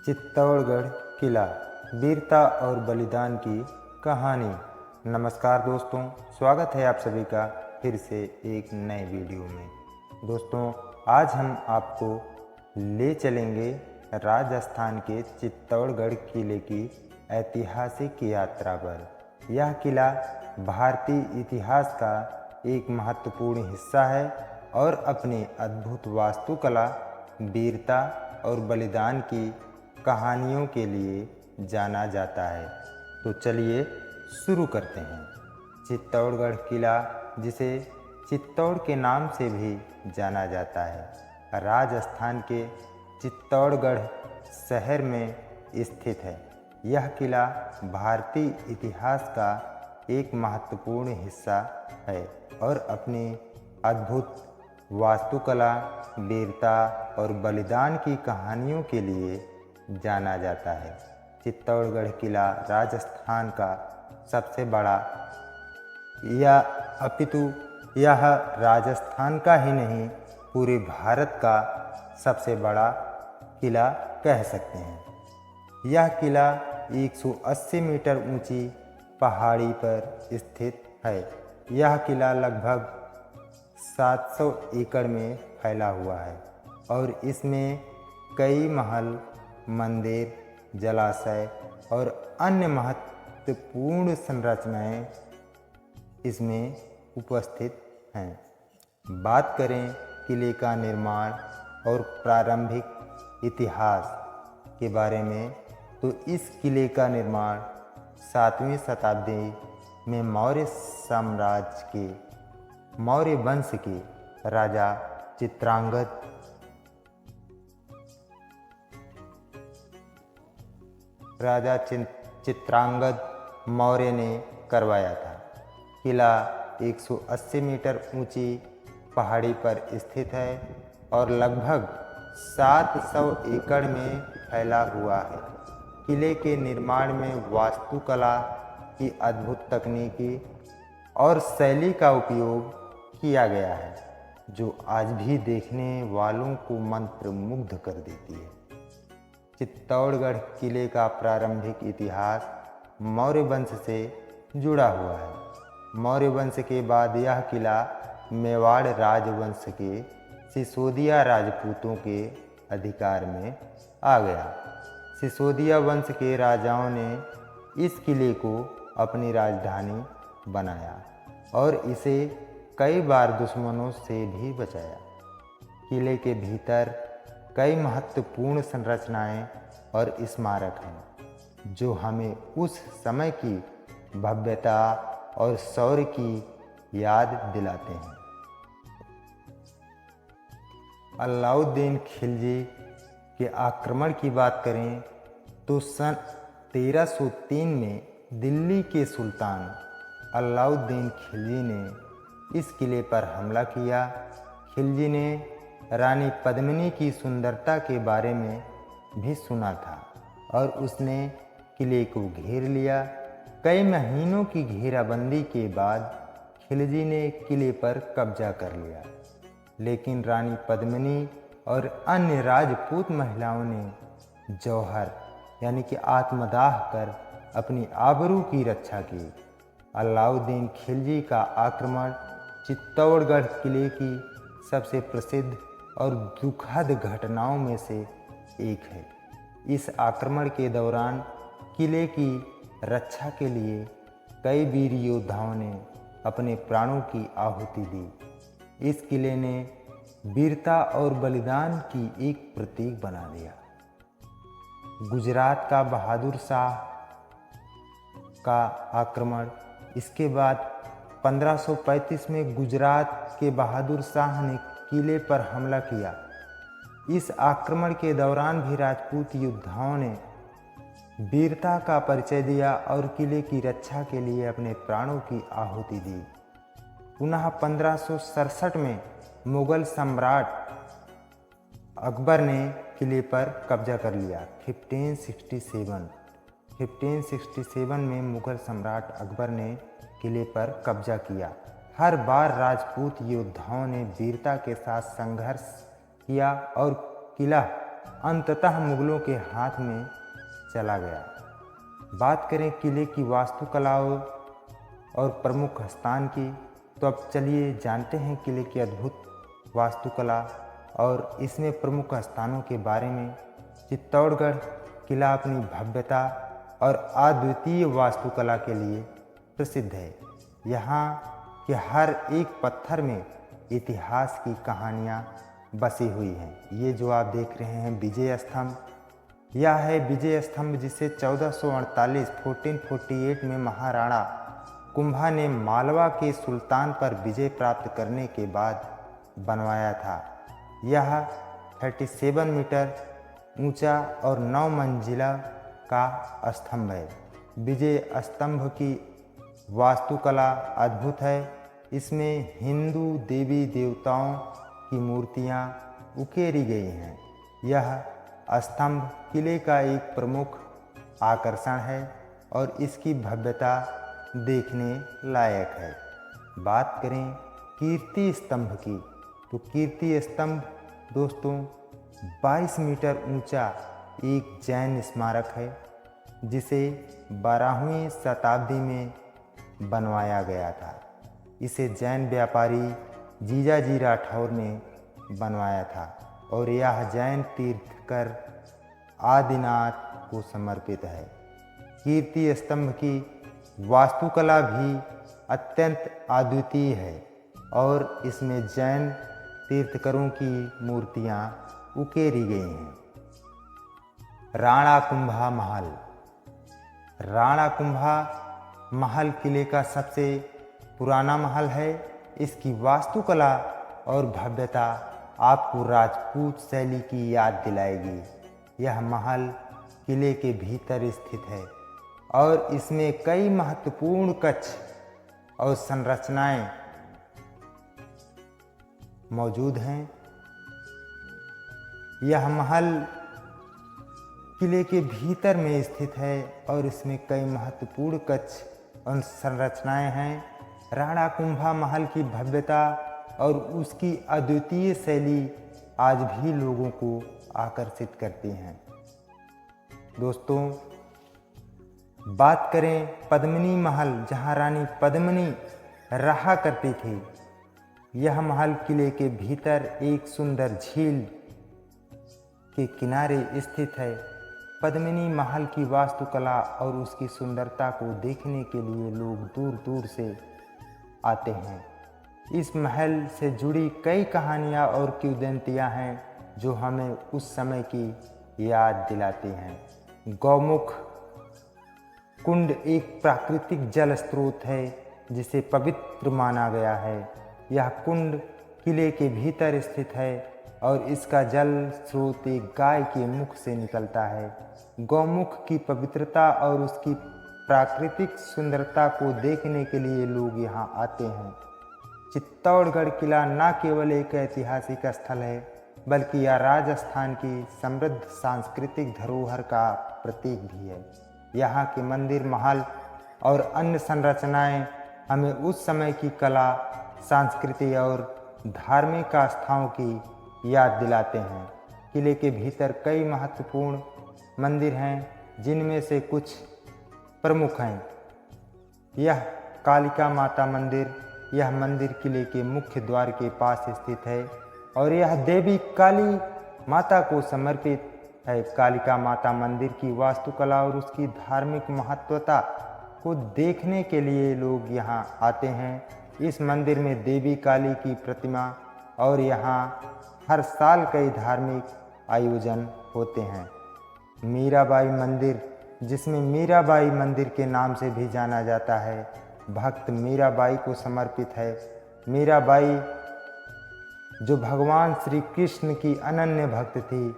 चित्तौड़गढ़ किला, वीरता और बलिदान की कहानी। नमस्कार दोस्तों, स्वागत है आप सभी का फिर से एक नए वीडियो में। दोस्तों, आज हम आपको ले चलेंगे राजस्थान के चित्तौड़गढ़ किले की ऐतिहासिक यात्रा पर। यह किला भारतीय इतिहास का एक महत्वपूर्ण हिस्सा है और अपनी अद्भुत वास्तुकला, वीरता और बलिदान की कहानियों के लिए जाना जाता है। तो चलिए शुरू करते हैं। चित्तौड़गढ़ किला, जिसे चित्तौड़ के नाम से भी जाना जाता है, राजस्थान के चित्तौड़गढ़ शहर में स्थित है। यह किला भारतीय इतिहास का एक महत्वपूर्ण हिस्सा है और अपनी अद्भुत वास्तुकला, वीरता और बलिदान की कहानियों के लिए जाना जाता है। चित्तौड़गढ़ किला राजस्थान का सबसे बड़ा यह राजस्थान का ही नहीं, पूरे भारत का सबसे बड़ा किला कह सकते हैं। यह किला 180 मीटर ऊंची पहाड़ी पर स्थित है। यह किला लगभग 700 एकड़ में फैला हुआ है और इसमें कई महल, मंदिर, जलाशय और अन्य महत्वपूर्ण संरचनाएं इसमें उपस्थित हैं। बात करें किले का निर्माण और प्रारंभिक इतिहास के बारे में, तो इस किले का निर्माण 7वीं शताब्दी में मौर्य वंश के राजा चित्रांगद मौर्य ने करवाया था। किला 180 मीटर ऊंची पहाड़ी पर स्थित है और लगभग 700 एकड़ में फैला हुआ है। किले के निर्माण में वास्तुकला की अद्भुत तकनीकी और शैली का उपयोग किया गया है, जो आज भी देखने वालों को मंत्रमुग्ध कर देती है। चित्तौड़गढ़ किले का प्रारंभिक इतिहास मौर्य वंश से जुड़ा हुआ है। मौर्य वंश के बाद यह किला मेवाड़ राजवंश के सिसोदिया राजपूतों के अधिकार में आ गया। सिसोदिया वंश के राजाओं ने इस किले को अपनी राजधानी बनाया और इसे कई बार दुश्मनों से भी बचाया। किले के भीतर कई महत्वपूर्ण संरचनाएं और स्मारक हैं, जो हमें उस समय की भव्यता और शौर्य की याद दिलाते हैं। अलाउद्दीन खिलजी के आक्रमण की बात करें तो सन 1303 में दिल्ली के सुल्तान अलाउद्दीन खिलजी ने इस किले पर हमला किया। खिलजी ने रानी पद्मिनी की सुंदरता के बारे में भी सुना था और उसने किले को घेर लिया। कई महीनों की घेराबंदी के बाद खिलजी ने किले पर कब्जा कर लिया, लेकिन रानी पद्मिनी और अन्य राजपूत महिलाओं ने जौहर यानी कि आत्मदाह कर अपनी आबरू की रक्षा की। अलाउद्दीन खिलजी का आक्रमण चित्तौड़गढ़ किले की सबसे प्रसिद्ध और दुखद घटनाओं में से एक है। इस आक्रमण के दौरान किले की रक्षा के लिए कई वीर योद्धाओं ने अपने प्राणों की आहुति दी। इस किले ने वीरता और बलिदान की एक प्रतीक बना दिया। गुजरात का बहादुर शाह का आक्रमण, इसके बाद 1535 में गुजरात के बहादुर शाह ने किले पर हमला किया। इस आक्रमण के दौरान भी राजपूत योद्धाओं ने वीरता का परिचय दिया और किले की रक्षा के लिए अपने प्राणों की आहुति दी। पुनः 1567 में मुगल सम्राट अकबर ने किले पर कब्जा कर लिया। 1567 में मुगल सम्राट अकबर ने किले पर कब्जा किया। हर बार राजपूत योद्धाओं ने वीरता के साथ संघर्ष किया और किला अंततः मुगलों के हाथ में चला गया। बात करें किले की वास्तुकला और प्रमुख स्थान की, तो अब चलिए जानते हैं किले की अद्भुत वास्तुकला और इसमें प्रमुख स्थानों के बारे में। चित्तौड़गढ़ किला अपनी भव्यता और अद्वितीय वास्तुकला के लिए प्रसिद्ध है। यहाँ के हर एक पत्थर में इतिहास की कहानियाँ बसी हुई हैं। ये जो आप देख रहे हैं विजय स्तंभ, यह है विजय स्तंभ जिसे 1448 में महाराणा कुंभा ने मालवा के सुल्तान पर विजय प्राप्त करने के बाद बनवाया था। यह 37 मीटर ऊंचा और 9 मंजिला का स्तंभ है। विजय स्तंभ की वास्तुकला अद्भुत है। इसमें हिंदू देवी देवताओं की मूर्तियां उकेरी गई हैं। यह स्तंभ किले का एक प्रमुख आकर्षण है और इसकी भव्यता देखने लायक है। बात करें कीर्ति स्तंभ की, तो कीर्ति स्तंभ दोस्तों 22 मीटर ऊंचा एक जैन स्मारक है जिसे 12वीं शताब्दी में बनवाया गया था। इसे जैन व्यापारी जीजाजी राठौर ने बनवाया था और यह जैन तीर्थकर आदिनाथ को समर्पित है। कीर्ति स्तंभ की वास्तुकला भी अत्यंत अद्वितीय है और इसमें जैन तीर्थकरों की मूर्तियां उकेरी गई हैं। राणा कुंभा महल। राणा कुंभा महल किले का सबसे पुराना महल है। इसकी वास्तुकला और भव्यता आपको राजपूत शैली की याद दिलाएगी। यह महल किले के भीतर स्थित है और इसमें कई महत्वपूर्ण कक्ष और संरचनाएं मौजूद हैं। यह महल किले के भीतर में स्थित है और इसमें कई महत्वपूर्ण कक्ष और संरचनाएं हैं। राणा कुंभा महल की भव्यता और उसकी अद्वितीय शैली आज भी लोगों को आकर्षित करती हैं। दोस्तों, बात करें पद्मिनी महल, जहां रानी पद्मिनी रहा करती थी। यह महल किले के भीतर एक सुंदर झील के किनारे स्थित है। पद्मिनी महल की वास्तुकला और उसकी सुंदरता को देखने के लिए लोग दूर दूर से आते हैं। इस महल से जुड़ी कई कहानियाँ और किंवदंतियाँ हैं जो हमें उस समय की याद दिलाती हैं। गौमुख कुंड एक प्राकृतिक जल स्रोत है जिसे पवित्र माना गया है। यह कुंड किले के भीतर स्थित है और इसका जल स्रोत एक गाय के मुख से निकलता है। गौमुख की पवित्रता और उसकी प्राकृतिक सुंदरता को देखने के लिए लोग यहाँ आते हैं। चित्तौड़गढ़ किला न केवल एक ऐतिहासिक स्थल है बल्कि यह राजस्थान की समृद्ध सांस्कृतिक धरोहर का प्रतीक भी है। यहाँ के मंदिर, महल और अन्य संरचनाएं हमें उस समय की कला, संस्कृति और धार्मिक आस्थाओं की याद दिलाते हैं। किले के भीतर कई महत्वपूर्ण मंदिर हैं जिनमें से कुछ प्रमुख हैं। यह कालिका माता मंदिर, यह मंदिर किले के मुख्य द्वार के पास स्थित है और यह देवी काली माता को समर्पित है। कालिका माता मंदिर की वास्तुकला और उसकी धार्मिक महत्वता को देखने के लिए लोग यहाँ आते हैं। इस मंदिर में देवी काली की प्रतिमा और यहाँ हर साल कई धार्मिक आयोजन होते हैं। मीराबाई मंदिर, जिसमें मीराबाई मंदिर के नाम से भी जाना जाता है, भक्त मीराबाई को समर्पित है। मीराबाई जो भगवान श्री कृष्ण की अनन्य भक्त थी,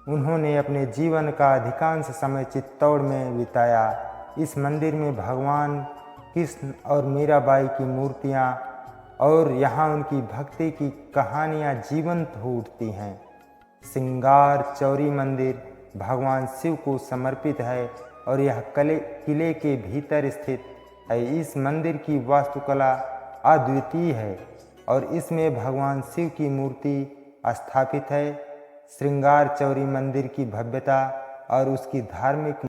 उन्होंने अपने जीवन का अधिकांश समय चित्तौड़ में बिताया। इस मंदिर में भगवान कृष्ण और मीराबाई की मूर्तियाँ और यहाँ उनकी भक्ति की कहानियाँ जीवंत हो उठती हैं। सिंगार चौरी मंदिर भगवान शिव को समर्पित है और यह किले के भीतर स्थित है। इस मंदिर की वास्तुकला अद्वितीय है और इसमें भगवान शिव की मूर्ति स्थापित है। श्रृंगार चौरी मंदिर की भव्यता और उसकी धार्मिक